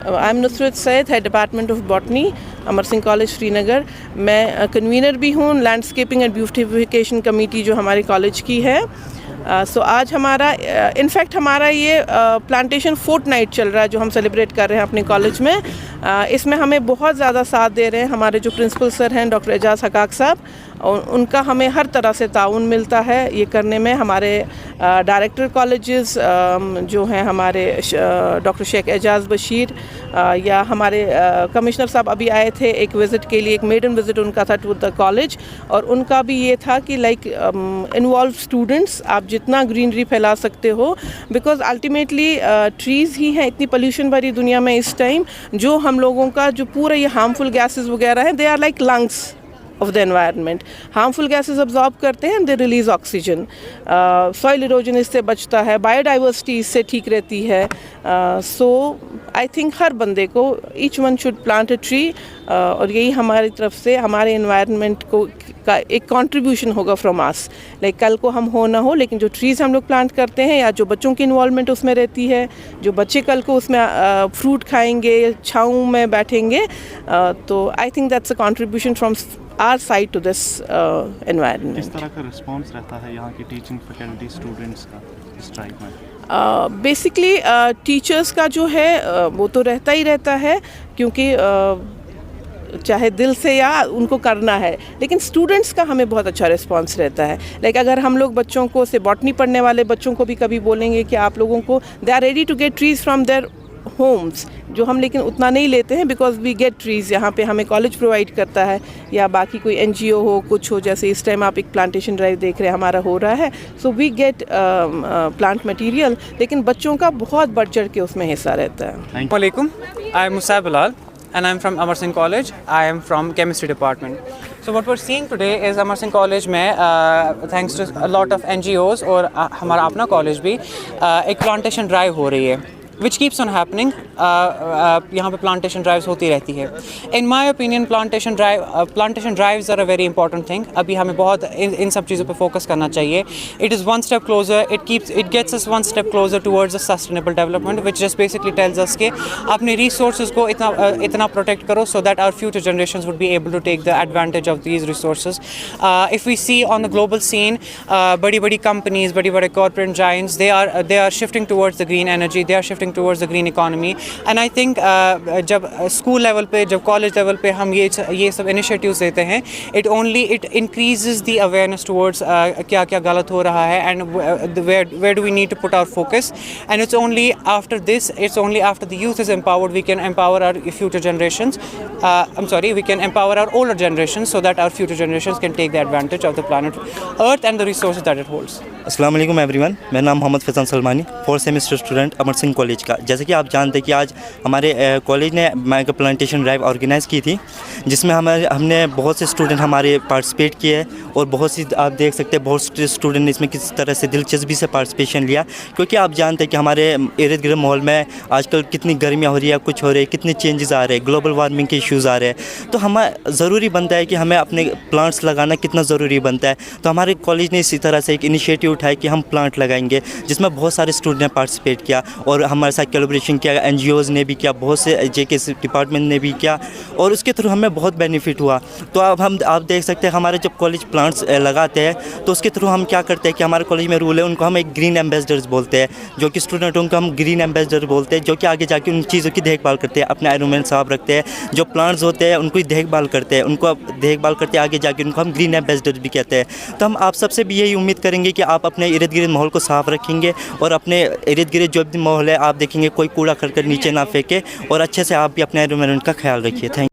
I am Nusrat Syed, है department of botany, Amar Singh college Srinagar. मैं convener भी हूँ लैंडस्केपिंग एंड ब्यूटिफिकेशन कमेटी जो हमारे कॉलेज की है। सो आज हमारा इनफैक्ट हमारा ये प्लांटेशन फोर्टनाइट चल रहा है जो हम सेलिब्रेट कर रहे हैं अपने कॉलेज में। इसमें हमें बहुत ज़्यादा साथ दे रहे हैं हमारे जो प्रिंसिपल सर हैं डॉक्टर एजाज़ हकाक साहब, और उनका हमें हर तरह से ताउन मिलता है ये करने में। हमारे डायरेक्टर कॉलेजेस जो हैं हमारे डॉक्टर शेख एजाज़ बशीर, या हमारे कमिश्नर साहब अभी आए थे एक विज़िट के लिए, एक मेडन विज़िट उनका था टू द कॉलेज, और उनका भी ये था कि लाइक इन्वॉल्व स्टूडेंट्स, आप जितना ग्रीनरी फैला सकते हो, बिकॉज अल्टीमेटली ट्रीज़ ही हैं इतनी पोल्यूशन भरी दुनिया में इस टाइम, जो हम लोगों का जो पूरा ये हार्मफुल गैसेस वगैरह हैं, they are like lungs of the environment. Harmful gases absorb करते हैं and they release oxygen. Soil erosion इससे बचता है, biodiversity इससे ठीक रहती है. So I think हर बंदे को each one should plant a tree, और यही हमारी तरफ से हमारे environment को का एक contribution होगा from us. Like कल को हम हो ना हो, लेकिन जो trees हम लोग plant करते हैं या जो बच्चों की involvement उसमें रहती है, जो बच्चे कल को उसमें fruit खाएंगे, छाँव में बैठेंगे, तो I think that's a contribution from our side to this environment. किस तरह का रिस्पांस रहता है यहाँ की टीचिंग फैकल्टी स्टूडेंट्स का इस स्ट्राइक में? बेसिकली टीचर्स का जो है वो तो रहता ही रहता है, क्योंकि चाहे दिल से या उनको करना है, लेकिन स्टूडेंट्स का हमें बहुत अच्छा रिस्पांस रहता है। लाइक अगर हम लोग बच्चों को से बॉटनी पढ़ने वाले बच्चों को भी कभी बोलेंगे कि आप लोगों को they are ready to get trees from their homes, जो हम लेकिन उतना नहीं लेते हैं, बिकॉज वी गेट ट्रीज़ यहाँ पे हमें कॉलेज प्रोवाइड करता है, या बाकी कोई एनजीओ हो कुछ हो, जैसे इस टाइम आप एक प्लांटेशन ड्राइव देख रहे हैं हमारा हो रहा है, so we get plant material, लेकिन बच्चों का बहुत बढ़ चढ़ के उसमें हिस्सा रहता है। अस्सलाम वालेकुम, I am Musab Bilal and I'm from Amar Singh College. I am from chemistry department. So what we're seeing today is Amar Singh College में thanks to a lot of NGOs और हमारा अपना कॉलेज भी एक प्लांटेशन ड्राइव हो रही है, which keeps on happening. यहाँ पे प्लांटेशन ड्राइव्स होती रहती है. In my opinion, plantation drives are a very important thing. अभी हमें बहुत इन सब चीज़ों पे फोकस करना चाहिए. It is one step closer. It gets us one step closer towards a sustainable development, which just basically tells us कि अपने resources को इतना protect करो so that our future generations would be able to take the advantage of these resources. If we see on the global scene, बड़ी companies, बड़े corporate giants, they are shifting towards the green energy. They are shifting towards the green economy, and I think जब school level पे, जब college level पे हम ये सब initiatives देते हैं, it increases the awareness towards क्या गलत हो रहा है, and where do we need to put our focus, and it's only after the youth is empowered we can empower our future generations. We can empower our older generations so that our future generations can take the advantage of the planet Earth and the resources that it holds. अस्सलाम वालेकुम everyone, मेरा नाम Mohammad Faizan Salmani, 4th semester student Amar Singh college का। जैसे कि आप जानते हैं कि आज हमारे कॉलेज ने मेगा प्लांटेशन ड्राइव ऑर्गेनाइज़ की थी, जिसमें हमने बहुत से स्टूडेंट हमारे पार्टिसिपेट किए, और बहुत सी आप देख सकते हैं बहुत से स्टूडेंट ने इसमें किस तरह से दिलचस्पी से पार्टिसिपेशन लिया, क्योंकि आप जानते हैं कि हमारे इर्द गिर्द माहौल में आजकल कितनी गर्मियाँ हो रही है, कुछ हो रही है, कितने चेंजेस आ रहे हैं, ग्लोबल वार्मिंग के इश्यूज़ आ रहे हैं, तो हमें ज़रूरी बनता है कि हमें अपने प्लांट्स लगाना कितना ज़रूरी बनता है। तो हमारे कॉलेज ने इसी तरह से एक इनिशिएटिव उठाया कि हम प्लांट लगाएंगे, जिसमें बहुत सारे स्टूडेंट ने पार्टिसिपेट किया, और हमारे साथ कोलैबोरेशन किया, एनजीओज़ ने भी किया, बहुत से जेके डिपार्टमेंट ने भी किया, और उसके थ्रू हमें बहुत बेनिफिट हुआ। तो अब आप देख सकते हैं हमारे जब कॉलेज प्लांट्स लगाते हैं तो उसके थ्रू हम क्या करते हैं कि हमारे कॉलेज में रूल है, उनको हम एक ग्रीन एम्बेसडर्स बोलते हैं, जो कि स्टूडेंटों को हम ग्रीन एम्बेसडर बोलते हैं, जो कि आगे जाके उन चीज़ों की देखभाल करते हैं, अपने एनवायरनमेंट साफ रखते हैं, जो प्लांट्स होते हैं उनको देखभाल करते हैं, उनको देखभाल करते हैं, आगे जाके उनको हम ग्रीन एम्बेसडर भी कहते हैं। तो हम आप सबसे भी यही उम्मीद करेंगे कि आप अपने इर्द गिर्द माहौल को साफ़ रखेंगे, और अपने इर्द गिर्द जो भी माहौल है आप देखेंगे कोई कूड़ा करकट नीचे ना फेंके, और अच्छे से आप भी अपने एनवायरनमेंट का ख्याल रखिए। थैंक